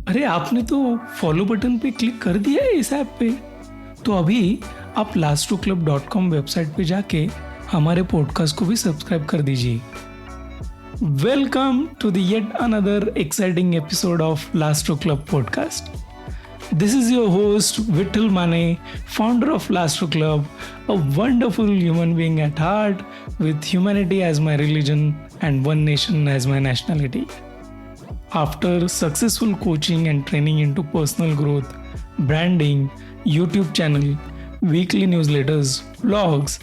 अरे आपने तो फॉलो बटन पे क्लिक कर दिया है इस ऐप पे। तो अभी आप last2club.com वेबसाइट पे जाके हमारे पॉडकास्ट को भी सब्सक्राइब कर दीजिए। Welcome to the yet another exciting episode of last two club podcast. This is your host Vittal Mane, founder of Last Club, a wonderful human being at heart with humanity as my religion and one nation as my nationality. After successful coaching and training into personal growth, branding, YouTube channel, weekly newsletters, vlogs,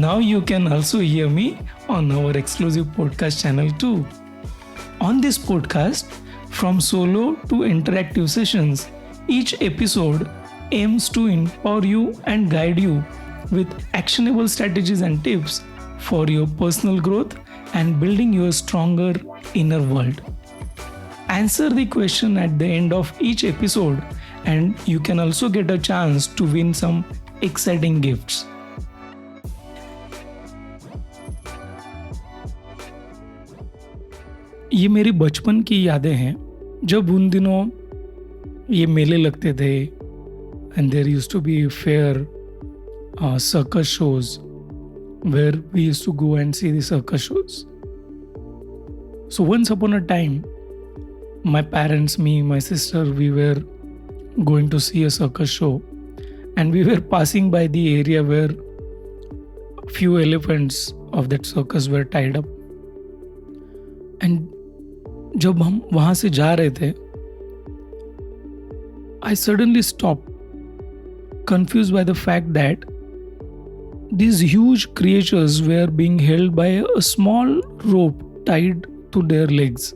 now you can also hear me on our exclusive podcast channel too. On this podcast, from solo to interactive sessions, each episode aims to empower you and guide you with actionable strategies and tips for your personal growth and building your stronger inner world. Answer the question at the end of each episode, and you can also get a chance to win some exciting gifts. ये मेरी बचपन की यादें हैं जब उन दिनों ये मेले लगते थे and there used to be fair circus shows where we used to go and see the circus shows. So once upon a time, my parents, me, my sister, we were going to see a circus show, and we were passing by the area where few elephants of that circus were tied up. And जब हम वहाँ से जा रहे थे, I suddenly stopped, confused by the fact that these huge creatures were being held by a small rope tied to their legs.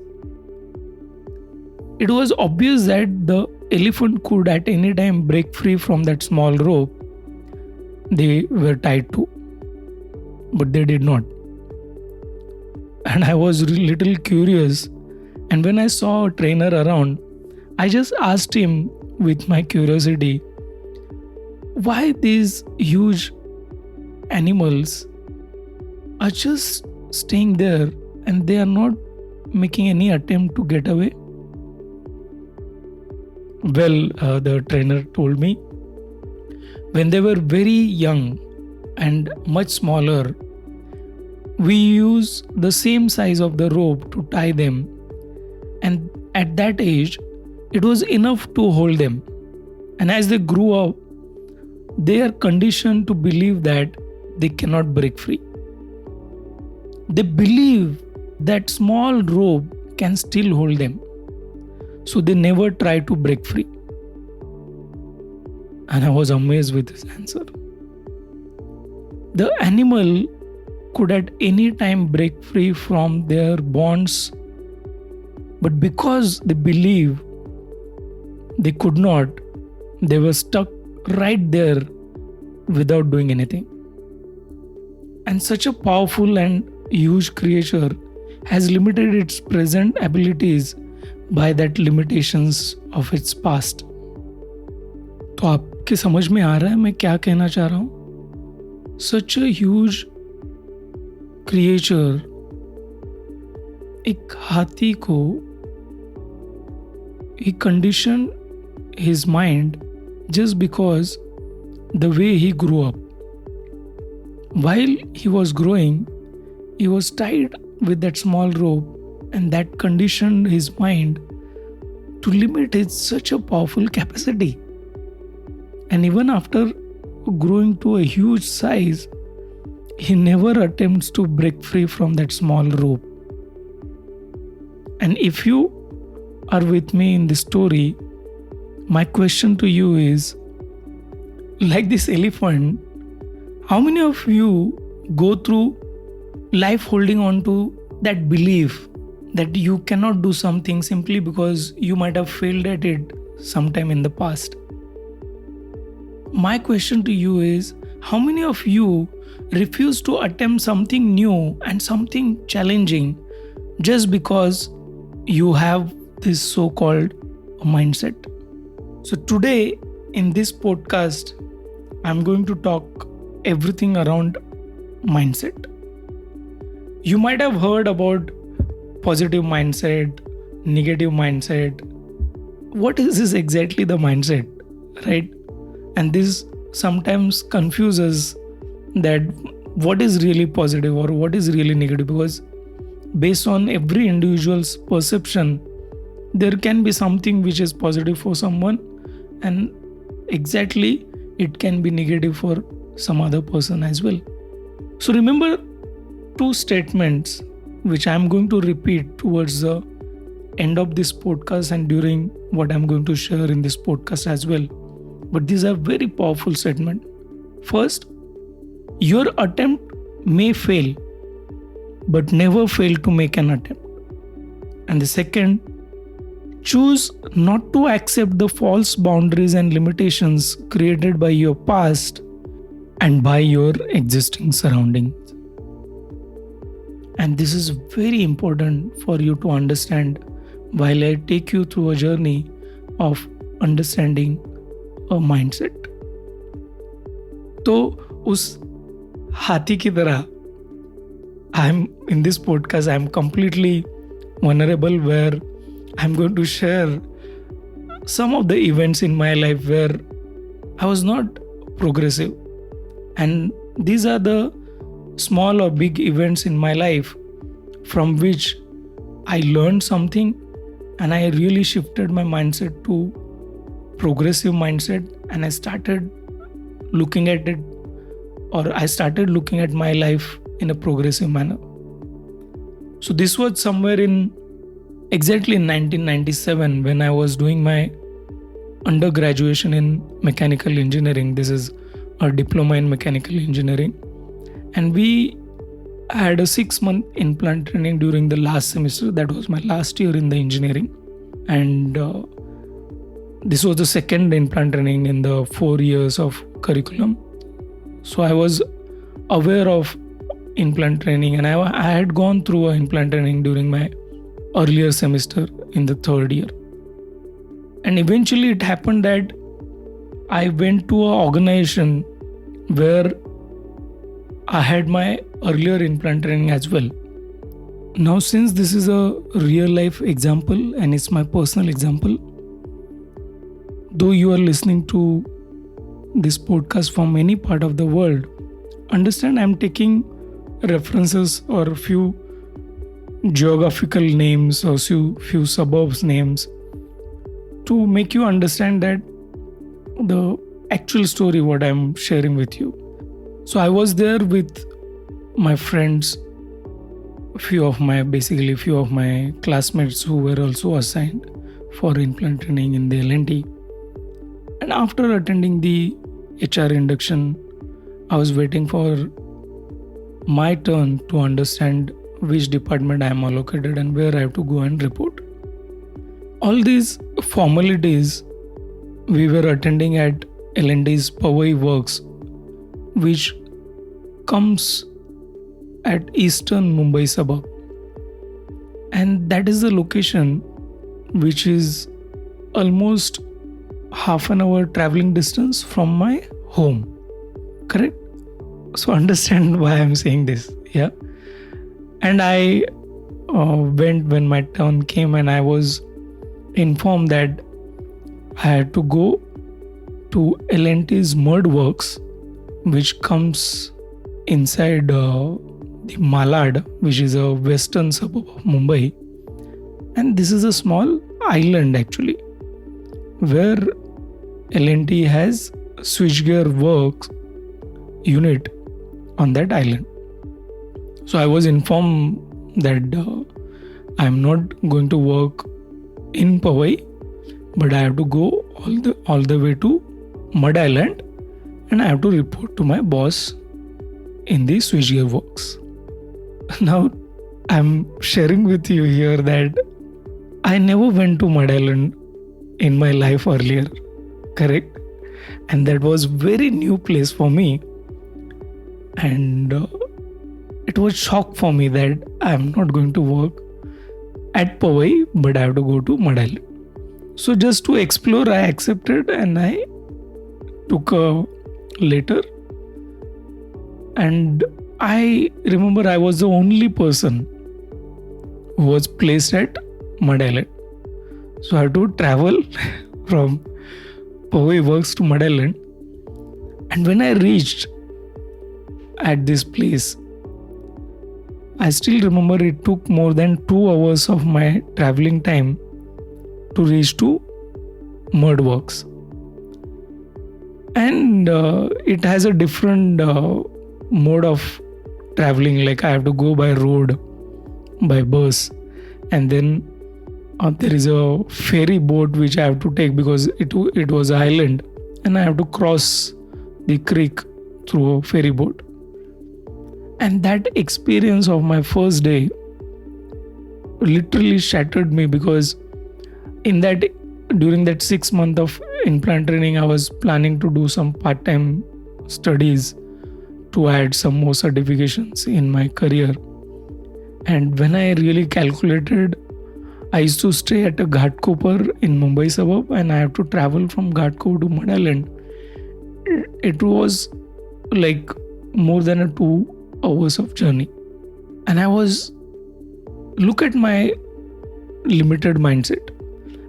It was obvious that the elephant could at any time break free from that small rope they were tied to, but they did not. And I was a little curious, and when I saw a trainer around, I just asked him with my curiosity, why these huge animals are just staying there and they are not making any attempt to get away? Well, the trainer told me, when they were very young and much smaller, we use the same size of the rope to tie them, and at that age it was enough to hold them. And as they grew up, they are conditioned to believe that they cannot break free. They believe that small rope can still hold them, so they never try to break free. And I was amazed with his answer. The animal could at any time break free from their bonds, but because they believe they could not, they were stuck right there without doing anything. And such a powerful and huge creature has limited its present abilities by that limitations of its past. तो आपके समझ में आ रहा है मैं क्या कहना चाह रहा हूँ? Such a huge creature, एक हाथी को, he conditioned his mind just because the way he grew up. While he was growing, he was tied with that small rope, and that conditioned his mind to limit his such a powerful capacity. And even after growing to a huge size, he never attempts to break free from that small rope. And if you are with me in this story, my question to you is, like this elephant, how many of you go through life holding on to that belief that you cannot do something simply because you might have failed at it sometime in the past? My question to you is, how many of you refuse to attempt something new and something challenging just because you have this so-called mindset? So today in this podcast, I'm going to talk everything around mindset. You might have heard about positive mindset, negative mindset, what is this exactly the mindset, right? And this sometimes confuses that what is really positive or what is really negative, because based on every individual's perception, there can be something which is positive for someone, and exactly it can be negative for some other person as well. So remember two statements which I'm going to repeat towards the end of this podcast and during what I'm going to share in this podcast as well. But these are very powerful statements. First, your attempt may fail, but never fail to make an attempt. And the second, choose not to accept the false boundaries and limitations created by your past and by your existing surroundings. And this is very important for you to understand while I take you through a journey of understanding a mindset. तो उस हाथी की तरह I'm in this podcast, I'm completely vulnerable, where I'm going to share some of the events in my life where I was not progressive. And these are the small or big events in my life from which I learned something, and I really shifted my mindset to progressive mindset, and I started looking at it, or I started looking at my life in a progressive manner. So this was somewhere in exactly in 1997 when I was doing my undergraduation in mechanical engineering. This is a diploma in mechanical engineering, and we had a 6-month implant training during the last semester. That was my last year in the engineering, and this was the second implant training in the 4 years of curriculum. So I was aware of implant training, and I had gone through an implant training during my earlier semester in the 3rd year. And eventually it happened that I went to an organization where I had my earlier implant training as well. Now, since this is a real life example and it's my personal example, though you are listening to this podcast from any part of the world, understand I'm taking references or a few geographical names or few suburbs names to make you understand that the actual story what I'm sharing with you. So I was there with my friends, few of my classmates who were also assigned for implant training in the L&T. And after attending the HR induction, I was waiting for my turn to understand which department I am allocated and where I have to go and report. All these formalities we were attending at L&T's Powai Works, which comes at eastern Mumbai suburb. And that is the location which is almost half an hour traveling distance from my home. Correct? So understand why I'm saying this. Yeah. And I went when my turn came, and I was informed that I had to go to L&T's mud works, which comes inside the Malad, which is a western suburb of Mumbai. And this is a small island actually, where L&T has switchgear works unit on that island. So I was informed that I am not going to work in Powai, but I have to go all the way to Mud Island, and I have to report to my boss in the switchgear works. Now I'm sharing with you here that I never went to Mud Island in my life earlier, correct? And that was very new place for me, and it was shock for me that I am not going to work at Powai, but I have to go to Mud Island. So just to explore, I accepted and I took a letter. And I remember I was the only person who was placed at Mud Island. So I had to travel from Powai Works to Mud Island. And when I reached at this place, I still remember it took more than 2 hours of my traveling time to reach to Mud Works. And it has a different mode of traveling. Like I have to go by road, by bus, and then there is a ferry boat which I have to take because it was an island, and I have to cross the creek through a ferry boat. And that experience of my first day literally shattered me, because in that during that 6 month of implant training, I was planning to do some part-time studies to add some more certifications in my career. And when I really calculated, I used to stay at a Ghatkopar in Mumbai suburb, and I have to travel from Ghatkopar to Mud Island. It was like more than a 2 hours of journey. And I was, look at my limited mindset.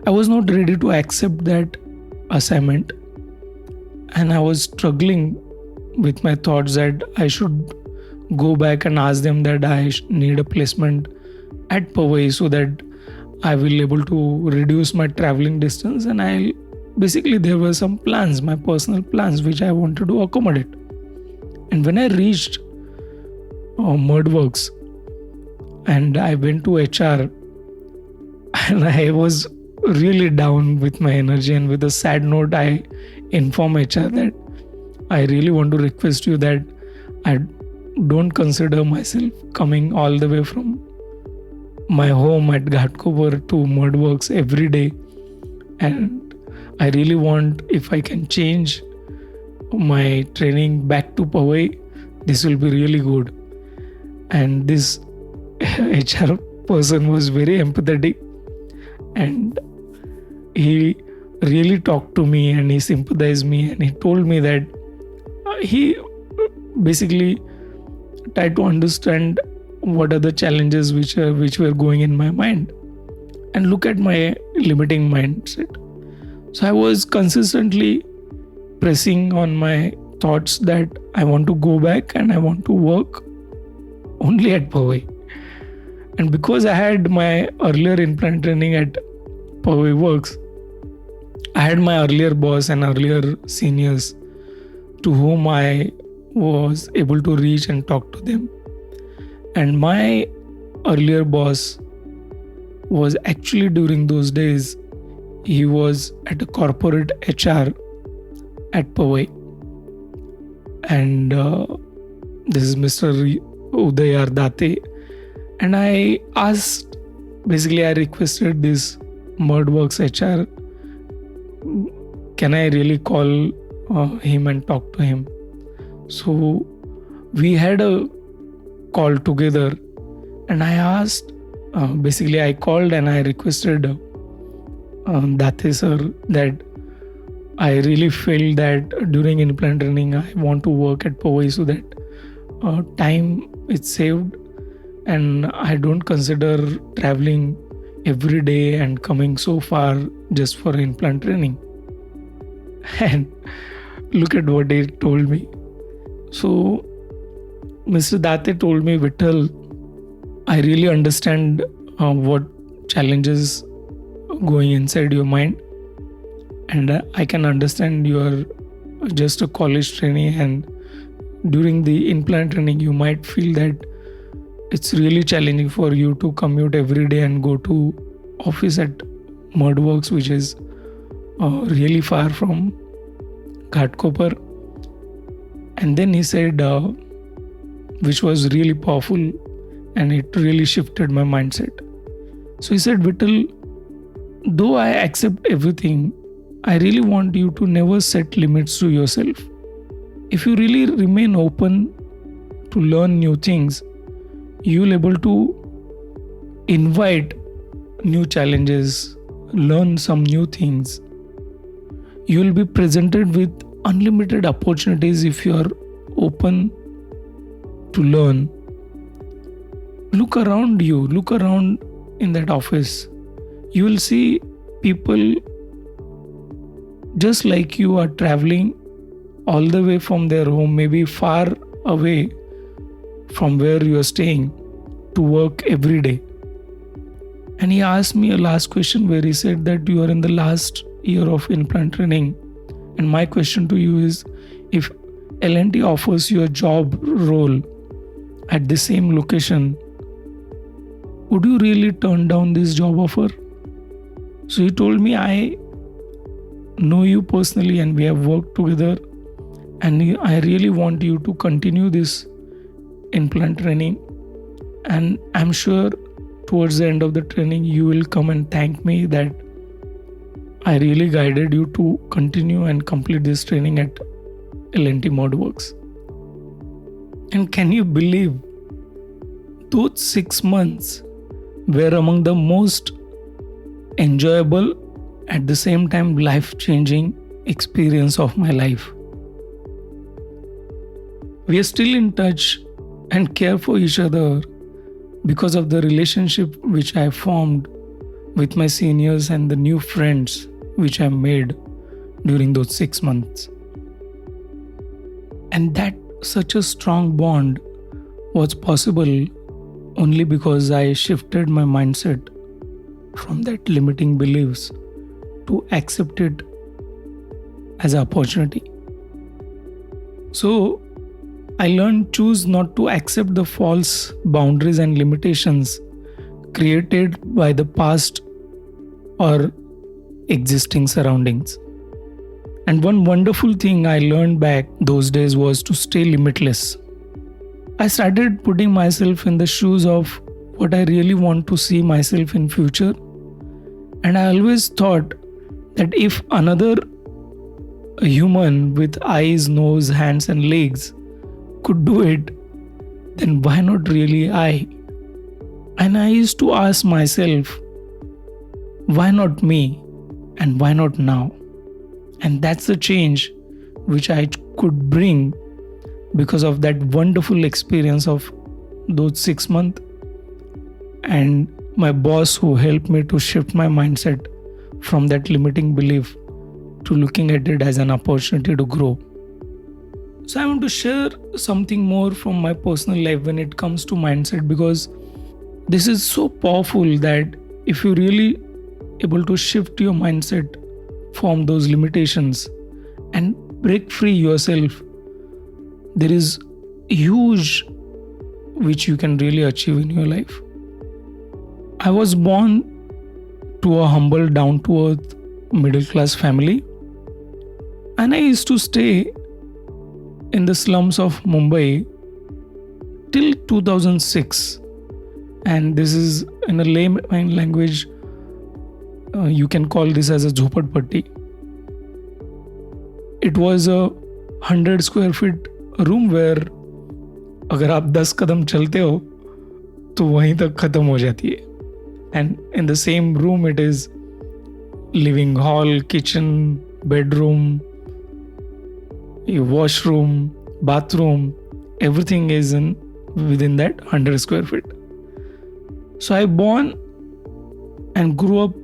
I was not ready to accept that assignment. And I was struggling with my thoughts that I should go back and ask them that I need a placement at Powai so that I will able to reduce my traveling distance. And basically there were some plans, my personal plans, which I wanted to accommodate. And when I reached Mudworks and I went to HR, and I was really down with my energy, and with a sad note I informed HR that I really want to request you that I don't consider myself coming all the way from my home at Ghatkopar to Mudworks every day, and I really want, if I can change my training back to Powai, this will be really good. And this HR person was very empathetic, and he really talked to me and he sympathized me, and he told me that he basically tried to understand what are the challenges which were going in my mind, and look at my limiting mindset. So I was consistently pressing on my thoughts that I want to go back and I want to work only at Powai. And because I had my earlier implant training at Powai Works, I had my earlier boss and earlier seniors to whom I was able to reach and talk to them. And my earlier boss was actually, during those days, he was at a corporate HR at Powai. And this is Mr. Udayar Date. And I asked, basically I requested this Mudworks HR, can I really call him and talk to him? So we had a call together, and I asked, basically I called and I requested Date sir that I really felt that during implant training I want to work at Powai so that time is saved, and I don't consider traveling every day and coming so far just for implant training. And look at what he told me. So Mr. Date told me, Vittal, I really understand what challenges going inside your mind, and I can understand you are just a college trainee, and during the implant training you might feel that it's really challenging for you to commute every day and go to office at Mudworks, which is really far from Ghatkopar. And then he said, which was really powerful, and it really shifted my mindset. So he said, Vittal, though I accept everything, I really want you to never set limits to yourself. If you really remain open to learn new things, you will able to invite new challenges, learn some new things. You will be presented with unlimited opportunities if you are open to learn. Look around you, look around in that office. You will see people just like you are traveling all the way from their home, maybe far away from where you are staying, to work every day. And he asked me a last question where he said that you are in the last year of implant training. And my question to you is, if L&T offers you a job role at the same location, would you really turn down this job offer? So he told me, I know you personally and we have worked together, and I really want you to continue this implant training, and I'm sure towards the end of the training you will come and thank me that I really guided you to continue and complete this training at L&T ModWorks. And can you believe those 6 months were among the most enjoyable, at the same time life-changing experience of my life. We are still in touch and care for each other because of the relationship which I formed with my seniors and the new friends which I made during those 6 months. And that such a strong bond was possible only because I shifted my mindset from that limiting beliefs to accept it as an opportunity. So I learned choose not to accept the false boundaries and limitations created by the past or existing surroundings. And one wonderful thing I learned back those days was to stay limitless. I started putting myself in the shoes of what I really want to see myself in future. And I always thought that if another human with eyes, nose, hands and legs could do it, then why not really I? And I used to ask myself, why not me and why not now? And that's the change which I could bring because of that wonderful experience of those 6 months and my boss who helped me to shift my mindset from that limiting belief to looking at it as an opportunity to grow. So I want to share something more from my personal life when it comes to mindset, because this is so powerful that if you really able to shift your mindset from those limitations and break free yourself, there is huge which you can really achieve in your life. I was born to a humble, down-to-earth, middle-class family, and I used to stay in the slums of Mumbai till 2006. And this is in a layman language, you can call this as a झोपड़पट्टी. It was a 100 square feet room where अगर आप 10 कदम चलते हो तो वहीं तक खत्म हो जाती है. And in the same room it is living hall, kitchen, bedroom, your washroom, bathroom, everything is within that 100 square feet. So I born and grew up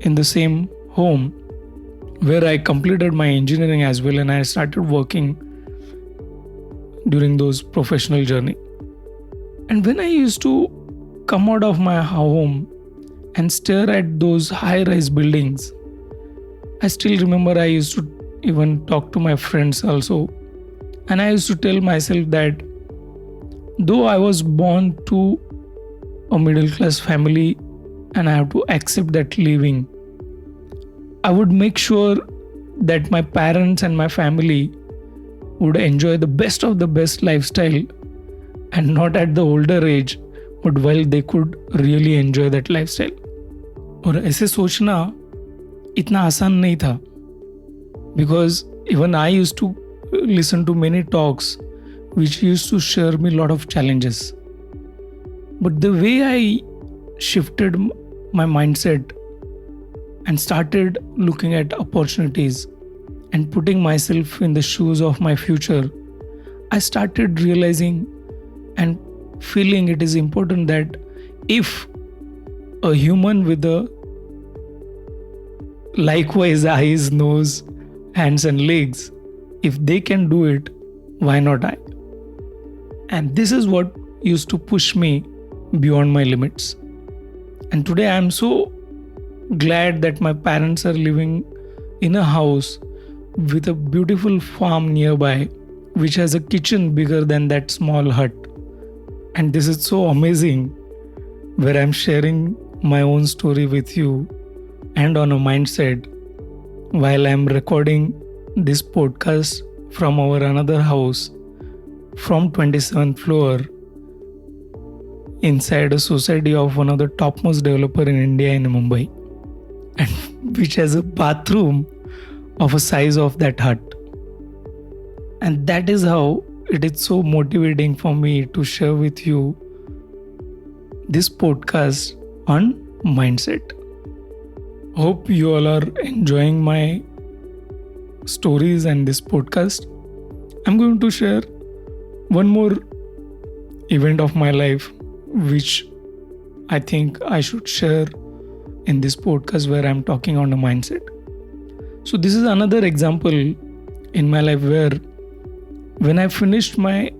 in the same home where I completed my engineering as well, and I started working during those professional journey. And when I used to come out of my home and stare at those high-rise buildings, I still remember I used to even talk to my friends also, and I used to tell myself that though I was born to a middle-class family and I have to accept that living, I would make sure that my parents and my family would enjoy the best of the best lifestyle, and not at the older age, but while they could really enjoy that lifestyle. और ऐसे सोचना इतना आसान नहीं था, because even I used to listen to many talks which used to share me a lot of challenges. But the way I shifted my mindset and started looking at opportunities and putting myself in the shoes of my future, I started realizing and feeling it is important that if a human with a Likewise, eyes, nose, hands, and legs. If they can do it, why not I? And this is what used to push me beyond my limits. And today I am so glad that my parents are living in a house with a beautiful farm nearby, which has a kitchen bigger than that small hut. And this is so amazing, where I'm sharing my own story with you and on a mindset while I'm recording this podcast from our another house from 27th floor inside a society of one of the topmost developer in India in Mumbai, and which has a bathroom of a size of that hut. And that is how it is so motivating for me to share with you this podcast on mindset. Hope you all are enjoying my stories and this podcast. I'm going to share one more event of my life which I think I should share in this podcast where I'm talking on a mindset. So this is another example in my life where when I finished my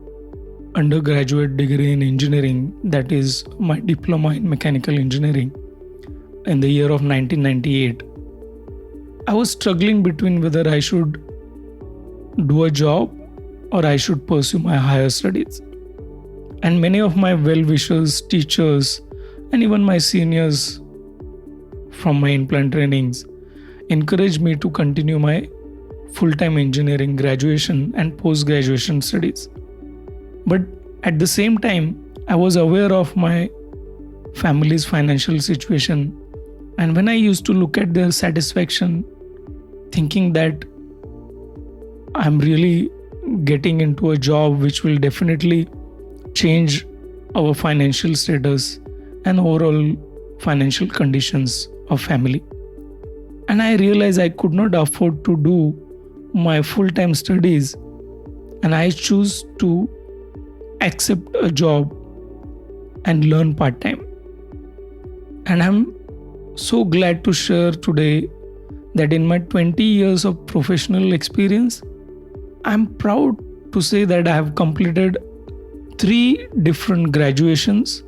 undergraduate degree in engineering, that is my diploma in mechanical engineering in the year of 1998, I was struggling between whether I should do a job or I should pursue my higher studies. And many of my well-wishers, teachers, and even my seniors from my in-plant trainings encouraged me to continue my full-time engineering graduation and post-graduation studies. But at the same time, I was aware of my family's financial situation, and when I used to look at their satisfaction, thinking that I'm really getting into a job which will definitely change our financial status and overall financial conditions of family. And I realized I could not afford to do my full-time studies, and I choose to accept a job and learn part-time. And I'm so glad to share today that in my 20 years of professional experience, I'm proud to say that I have completed 3 different graduations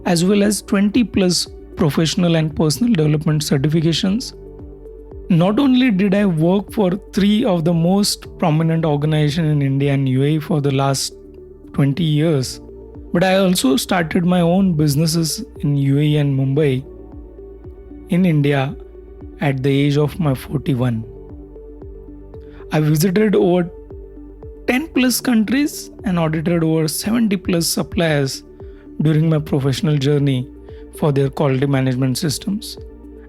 as well as 20 plus professional and personal development certifications. Not only did I work for 3 of the most prominent organizations in India and UAE for the last 20 years, but I also started my own businesses in UAE and Mumbai in India at the age of my 41. I visited over 10 plus countries and audited over 70 plus suppliers during my professional journey for their quality management systems.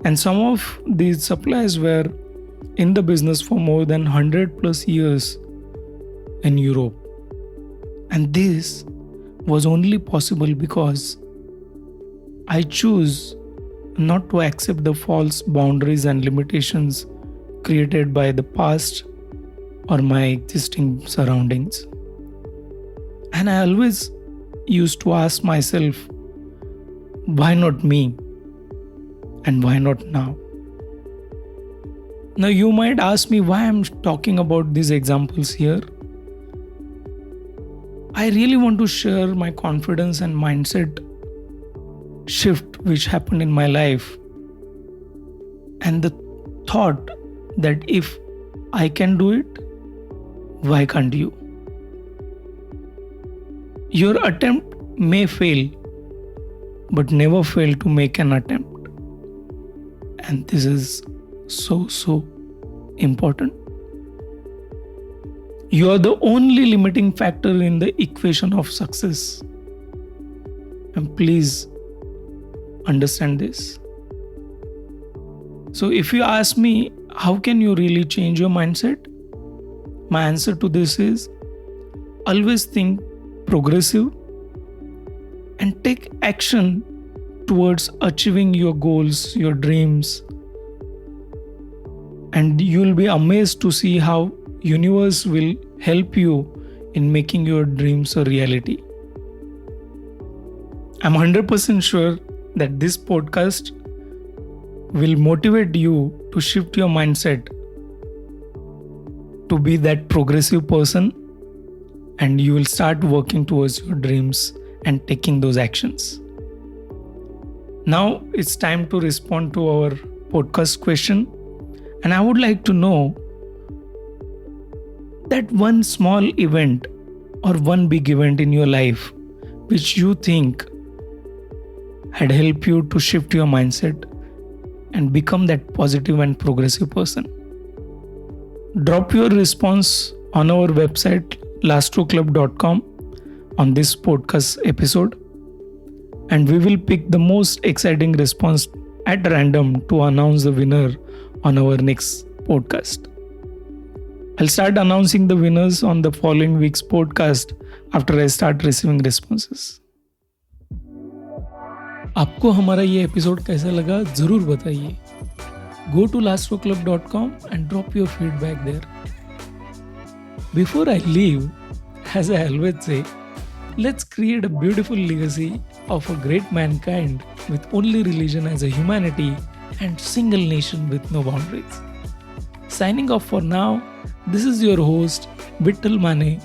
And some of these suppliers were in the business for more than 100 plus years in Europe. And this was only possible because I choose not to accept the false boundaries and limitations created by the past or my existing surroundings. And I always used to ask myself, why not me? And why not now? Now you might ask me why I'm talking about these examples here. I really want to share my confidence and mindset shift which happened in my life, and the thought that if I can do it, why can't you? Your attempt may fail, but never fail to make an attempt. And this is so important. You are the only limiting factor in the equation of success. And please understand this. So if you ask me, how can you really change your mindset? My answer to this is always think progressive and take action towards achieving your goals, your dreams. And you'll be amazed to see how universe will help you in making your dreams a reality. I'm 100% sure that this podcast will motivate you to shift your mindset to be that progressive person, and you will start working towards your dreams and taking those actions. Now it's time to respond to our podcast question, and I would like to know that one small event or one big event in your life which you think had helped you to shift your mindset and become that positive and progressive person. Drop your response on our website lastroclub.com on this podcast episode, and we will pick the most exciting response at random to announce the winner on our next podcast. I'll start announcing the winners on the following week's podcast after I start receiving responses. आपको हमारा ये episode कैसा लगा ज़रूर बताइए. Go to lastroclub.com and drop your feedback there. Before I leave, as I always say, let's create a beautiful legacy of a great mankind with only religion as a humanity and single nation with no boundaries. Signing off for now, this is your host, Vittal Mane.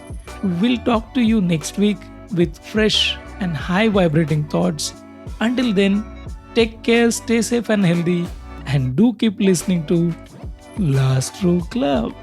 We'll talk to you next week with fresh and high vibrating thoughts. Until then, take care, stay safe and healthy, and do keep listening to Lastro Club.